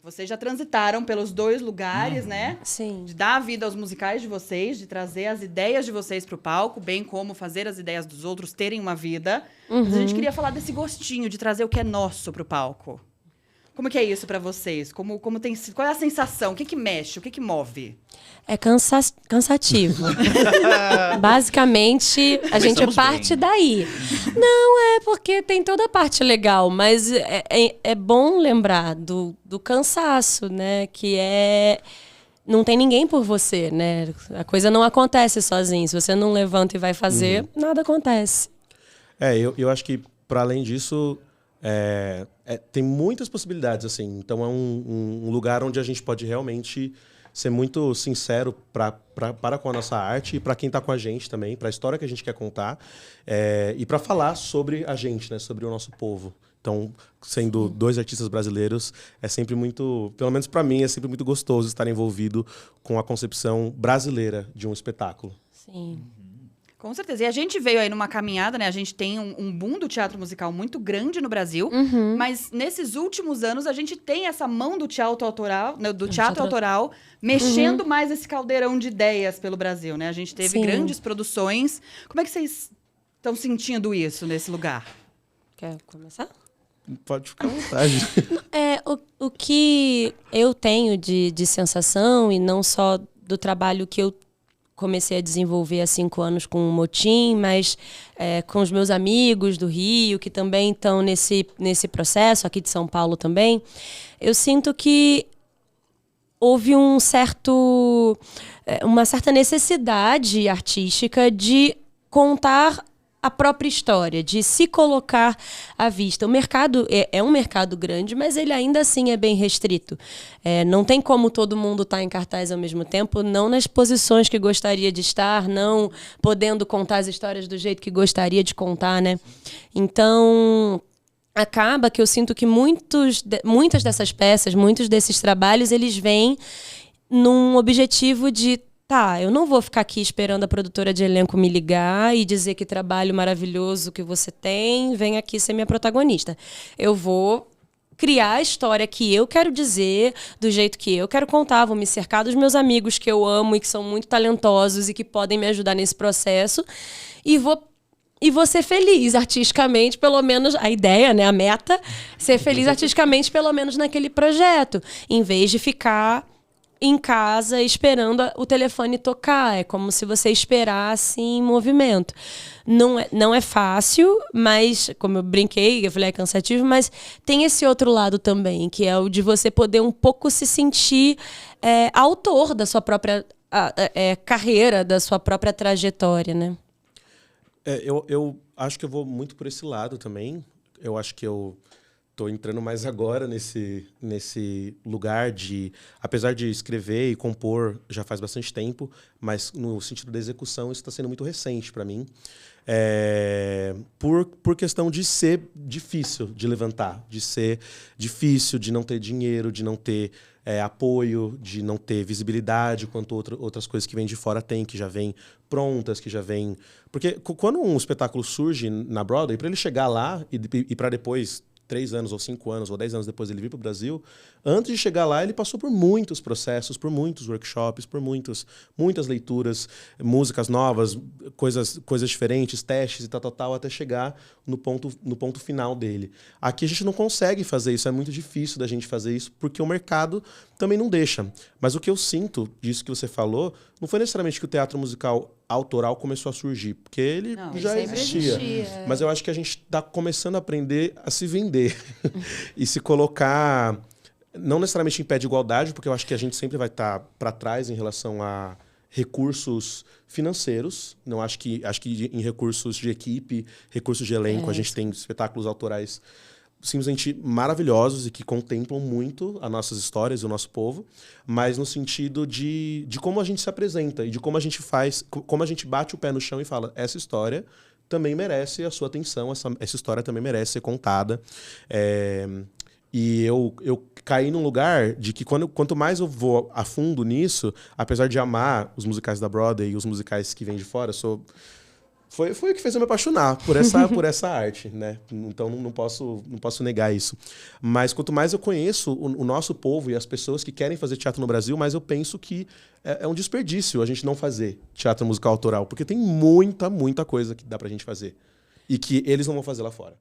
Vocês já transitaram pelos dois lugares, né? Sim. De dar vida aos musicais de vocês, de trazer as ideias de vocês pro palco, bem como fazer as ideias dos outros terem uma vida. Mas a gente queria falar desse gostinho de trazer o que é nosso pro palco. Como que é isso pra vocês? Como tem sido? Qual é a sensação? O que mexe? O que move? É cansativo. Basicamente, a gente parte daí. Não, é porque tem toda a parte legal, mas é bom lembrar do cansaço, né? Que não tem ninguém por você, né? A coisa não acontece sozinho. Se você não levanta e vai fazer, nada acontece. Eu acho que, para além disso, tem muitas possibilidades, assim. Então, é um lugar onde a gente pode realmente ser muito sincero para com a nossa arte e para quem está com a gente também, para a história que a gente quer contar, e para falar sobre a gente, né? Sobre o nosso povo. Então, sendo dois artistas brasileiros, é sempre muito, pelo menos para mim, é sempre muito gostoso estar envolvido com a concepção brasileira de um espetáculo. Sim. Com certeza. E a gente veio aí numa caminhada, né? A gente tem um boom do teatro musical muito grande no Brasil, mas nesses últimos anos a gente tem essa mão do teatro autoral, né, mexendo mais esse caldeirão de ideias pelo Brasil, né? A gente teve grandes produções. Como é que vocês estão sentindo isso nesse lugar? Quer começar? Pode ficar à vontade. O que eu tenho de sensação, e não só do trabalho que eu comecei a desenvolver há 5 anos com o Motim, mas com os meus amigos do Rio, que também estão nesse processo, aqui de São Paulo também, eu sinto que houve uma certa necessidade artística de contar a própria história, de se colocar à vista. O mercado é um mercado grande, mas ele ainda assim é bem restrito. Não tem como todo mundo estar em cartaz ao mesmo tempo, não nas posições que gostaria de estar, não podendo contar as histórias do jeito que gostaria de contar, né? Então, acaba que eu sinto que muitas dessas peças, muitos desses trabalhos, eles vêm num objetivo de eu não vou ficar aqui esperando a produtora de elenco me ligar e dizer que trabalho maravilhoso que você tem, vem aqui ser minha protagonista. Eu vou criar a história que eu quero dizer, do jeito que eu quero contar, vou me cercar dos meus amigos que eu amo e que são muito talentosos e que podem me ajudar nesse processo, e vou ser feliz artisticamente, pelo menos, a ideia, né, a meta, ser feliz artisticamente, pelo menos naquele projeto, em vez de ficar em casa esperando o telefone tocar. É como se você esperasse em movimento. Não é fácil, mas, como eu brinquei, eu falei, é cansativo, mas tem esse outro lado também, que é o de você poder um pouco se sentir autor da sua própria carreira, da sua própria trajetória, né? Eu acho que eu vou muito por esse lado também. Eu acho que eu estou entrando mais agora nesse lugar de... Apesar de escrever e compor já faz bastante tempo, mas no sentido da execução isso está sendo muito recente para mim. Por questão de ser difícil de levantar, de ser difícil de não ter dinheiro, de não ter apoio, de não ter visibilidade, quanto outras coisas que vêm de fora tem, que já vêm prontas, que já vêm... Porque quando um espetáculo surge na Broadway, para ele chegar lá e para depois... 3 anos, ou 5 anos, ou 10 anos depois ele vir para o Brasil, antes de chegar lá ele passou por muitos processos, por muitos workshops, por muitas leituras, músicas novas, coisas diferentes, testes e tal, até chegar no ponto final dele. Aqui a gente não consegue fazer isso, é muito difícil da gente fazer isso, porque o mercado também não deixa. Mas o que eu sinto disso que você falou, não foi necessariamente que o teatro musical autoral começou a surgir, porque ele já existia. Mas eu acho que a gente está começando a aprender a se vender e se colocar, não necessariamente em pé de igualdade, porque eu acho que a gente sempre vai estar para trás em relação a recursos financeiros. Não acho que em recursos de equipe, recursos de elenco, a gente tem espetáculos autorais simplesmente maravilhosos e que contemplam muito as nossas histórias e o nosso povo, mas no sentido de como a gente se apresenta e de como a gente faz, como a gente bate o pé no chão e fala, essa história também merece a sua atenção, essa história também merece ser contada. E eu caí num lugar de que quanto mais eu vou a fundo nisso, apesar de amar os musicais da Broadway e os musicais que vêm de fora, sou Foi o que fez eu me apaixonar por essa arte, né? Então não posso negar isso. Mas quanto mais eu conheço o nosso povo e as pessoas que querem fazer teatro no Brasil, mais eu penso que é um desperdício a gente não fazer teatro musical autoral, porque tem muita coisa que dá pra gente fazer e que eles não vão fazer lá fora.